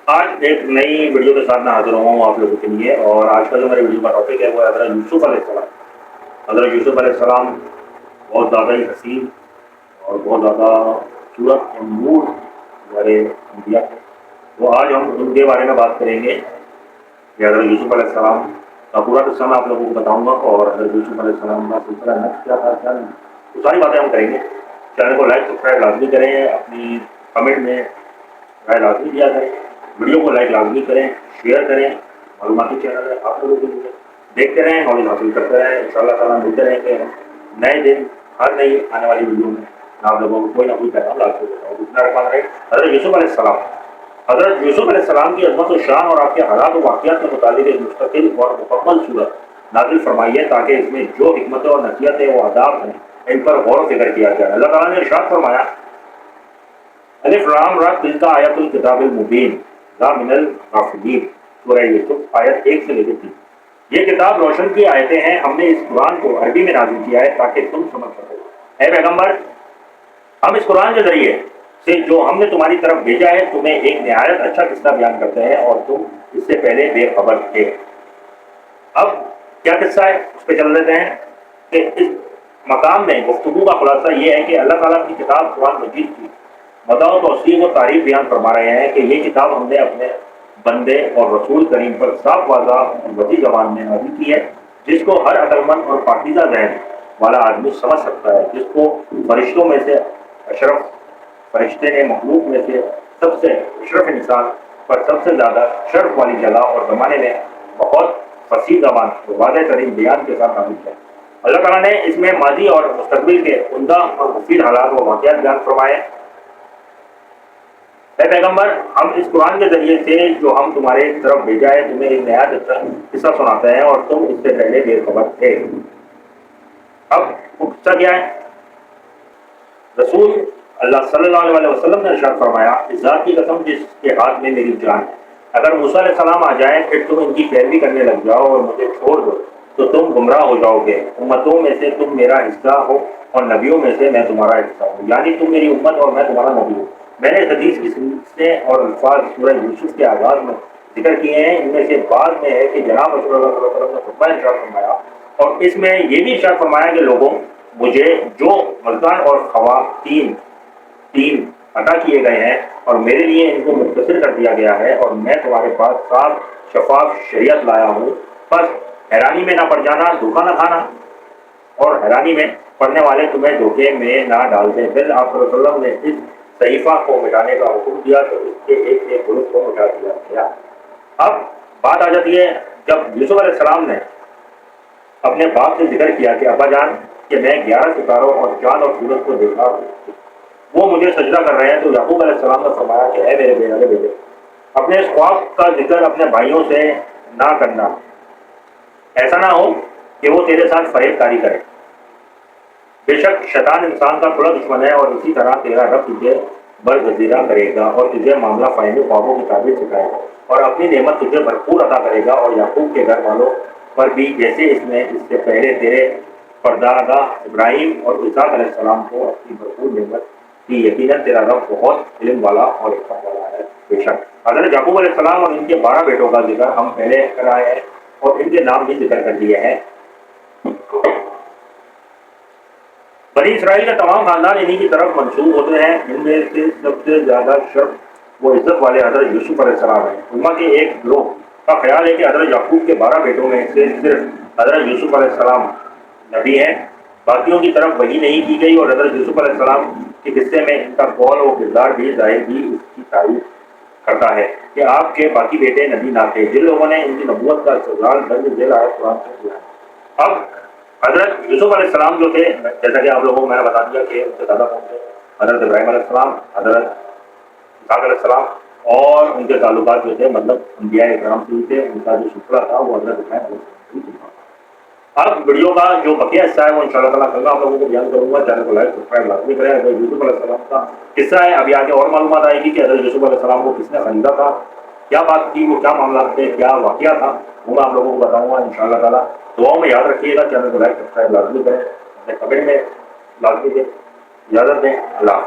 आज एक नई वीडियो के साथ मैं हाजिर हुआ हूँ आप लोगों के लिए। और आज का जो मेरे वीडियो का टॉपिक है वो है हज़रत यूसुफ अलैहिस्सलाम। हज़रत यूसुफ अलैहिस्सलाम बहुत ज़्यादा ही हसीन और बहुत ज़्यादा खूबसूरत और नूर वाले अंबिया थे। तो आज हम उनके बारे में बात करेंगे कि हज़रत यूसुफ अलैहिस्सलाम का पूरा किस्सा मैं आप लोगों को बताऊंगा और हज़रत यूसुफ अलैहिस्सलाम का सिलसिला नक्श क्या था, क्या नहीं, तो सारी बातें हम करेंगे। चैनल को लाइक सब्सक्राइब लाजमी करें, अपनी कमेंट में राय लाजमी दिया करें, वीडियो को लाइक लाजमी करें, शेयर करें। मालूमाती चैनल है आप लोगों के लिए, देखते रहें, नॉलेज हासिल करते रहें। इंशाअल्लाह ताला मिलते रहेंगे नए दिन हर नई आने वाली वीडियो में। आप लोगों को कोई ना कोई पैगाम लाजमी देता हूँ। हज़रत यूसुफ अलैहिस्सलाम, हज़रत यूसुफ अलैहिस्सलाम की अज़मत और शान और आपके हालात और वाक़ियात के मुताबिक एक मुस्तकिल और मुकम्मल सूरत नाज़िल फरमाइए ताकि इसमें जो हिकमतें और नसीहतें व आदाब हैं इन पर गौर व फिक्र किया जाए। अल्लाह ताला ने इरशाद फरमाया, अलिफ लाम रा तिल्का आयतुल किताबिल मुबीन ला मिनल गाफिलीन, सूरह यूसुफ आयत 1 से लेकर 3। ये किताब रोशन की आयतें हैं, हमने इस कुरान को अरबी में नाज़िल किया है ताकि तुम समझ सको। ऐ पैगंबर, हम इस कुरान के जरिए से जो हमने तुम्हारी तरफ भेजा है तुम्हें एक निहायत अच्छा किस्सा बयान करते हैं और तुम इससे पहले बेखबर थे। अब क्या किस्सा है उस पर चल देते हैं कि इस मकाम में गुफ्तगू का खुलासा ये है कि अल्लाह ताला की किताब कुरान मजीद की मदद तौसीफ और तारीफ बयान फरमा रहे हैं कि ये किताब हमने अपने बंदे और रसूल करीम पर साफ वाज़ा वजी ज़बान में नाज़िल की है, जिसको हर अक्लमंद और पाकीज़ा ज़हन वाला आदमी समझ सकता है, जिसको फरिश्तों में से अशरफ फरिश्ते ने मखलूक में से सबसे अशरफ इंसान पर सबसे ज़्यादा शर्फ वाली जगह और ज़माने में बहुत फसीह ज़बान और वाज़ेह तरीन बयान के साथ नाज़िल किया। अल्लाह ताला ने इसमें माजी और मुस्तक़बिल के उम्दा और मुफीद हालात व वाक़ियात बयान फरमाए। पैगंबर, हम इस कुरान के जरिए से जो हम तुम्हारे तरफ भेजा है तुम्हें एक नया किस्सा सुनाते हैं और तुम इससे पहले बेखबर थे। अब किस्सा क्या है? रसूल अल्लाह सल्लल्लाहु अलैहि वसल्लम ने इरशाद फरमाया, इस ज़ात की कसम जिसके हाथ में मेरी जान है, अगर मूसा अलैहिस्सलाम आ जाए फिर तुम इनकी पैरवी करने लग जाओ और मुझे छोड़ दो तो तुम गुमराह हो जाओगे। उम्मतों में से तुम मेरा हिस्सा हो और नबियों में से मैं तुम्हारा हिस्सा हूँ, यानी तुम मेरी उम्मत और मैं तुम्हारा नबी हूँ। मैंने हदीस की सनदें और अल्फाज सूरह यूसुफ के आगाज़ में जिक्र किए हैं, इनमें से बाद में है कि जनाब रसूलुल्लाह सल्लल्लाहु अलैहि वसल्लम ने खुतबा इरशाद फरमाया और इसमें ये भी इरशाद फरमाया कि लोगों, मुझे जो मर्दान और ख़वातीन तीन अदा किए गए हैं और मेरे लिए इनको मुख्तसर कर दिया गया है और मैं तुम्हारे पास साफ शफाफ शरीयत लाया हूँ, बस हैरानी में ना पड़ जाना, धोखा ना खाना और हैरानी में पड़ने वाले तुम्हें धोखे में ना डाल दें। फिर आप सल्लल्लाहु अलैहि वसल्लम ने इस सहीफा को मिटाने का हुक्म दिया तो इसके एक एक हुरूफ को मिटा दिया गया। अब बात आ जाती है, जब यूसुफ अलैहिस्सलाम ने अपने बाप से जिक्र किया कि अब्बा जान कि मैं 11 सितारों और चांद और सूरज को देखा, वो मुझे सजदा कर रहे हैं, तो याकूब अलैहिस्सलाम ने फरमाया कि ऐ मेरे प्यारे बेटे, अपने इस ख्वाब का जिक्र अपने भाइयों से ना करना, ऐसा ना हो कि वो तेरे साथ फरेबकारी करे। बेशक शैतान इंसान का खुला दुश्मन है और इसी तरह तेरा रब तुझे बरगजीरा करेगा और तुझे मामला फ़ायदे ख्वाबों की ताबीर सिखाएगा और अपनी नेमत तुझे भरपूर अदा करेगा। और याकूब के घर वालों पर भी जैसे इसने इससे पहले तेरे परदादा इब्राहिम और इसहाक़ अलैहिस्सलाम को अपनी भरपूर नेमत की, यकीनन तेरा रब बहुत इल्म वाला और हिकमत वाला है। बेशक हज़रत याकूब अलैहिस्सलाम और इनके 12 बेटों का जिक्र हम पहले कर आए हैं और इनके नाम भी जिक्र कर दिए हैं। बनी इसराइल का तमाम खानदान इन्हीं की तरफ मंसूब होते हैं। इनमें से सबसे ज़्यादा शर्फ वो इज्जत वाले हज़रत यूसुफ अलैहिस्सलाम हैं। उम्मा के एक ग्रोह का ख्याल है कि हज़रत याकूब के 12 बेटों में से सिर्फ हज़रत यूसुफ अलैहिस्सलाम नबी हैं, बाकियों की तरफ वही नहीं की गई। और हज़रत यूसुफ अलैहिस्सलाम के किस्से में इनका कौल और किरदार भी ज़ाहिर भी इसकी तारीफ करता है कि आपके बाकी बेटे नबी ना थे, जिन लोगों ने इनकी नबूवत का इस्तेज़ाल दर्ज झेल आया कुरान से किया। अब हज़रत यूसुफ अलैहिस्सलाम जो थे, जैसा कि आप लोगों को मैंने बता दिया कि उनके दादा कौन थे, हज़रत इब्राहिम अलैहिस्सलाम, हज़रत इसहाक़ अलैहिस्सलाम और उनके ताल्लुकात जो थे मतलब अंबिया इकराम से थे, उनका जो सिलसिला था वो हज़रत इब्राहिम अलैहिस्सलाम से था। अब वीडियो का जो बकिया हिस्सा है वो इंशाअल्लाह ताला कल आप लोगों को बयान करूंगा। चैनल को लाइक सब्सक्राइब लाजमी करें। हज़रत यूसुफ अलैहिस्सलाम का किस्सा है, अभी आगे और मालूमात आएगी कि हज़रत यूसुफ अलैहिस्सलाम को किसने खरीदा था, क्या बात थी, वो क्या मामला थे, क्या वाक़या था, वो मैं आप लोगों को बताऊँगा इंशाअल्लाह ताला। दुआओं में याद रखिएगा। चैनल को लाइक सब्सक्राइब लाजमी करें, अपने कमेंट में लाजमी दें। इजाज़त दें। अल्लाह।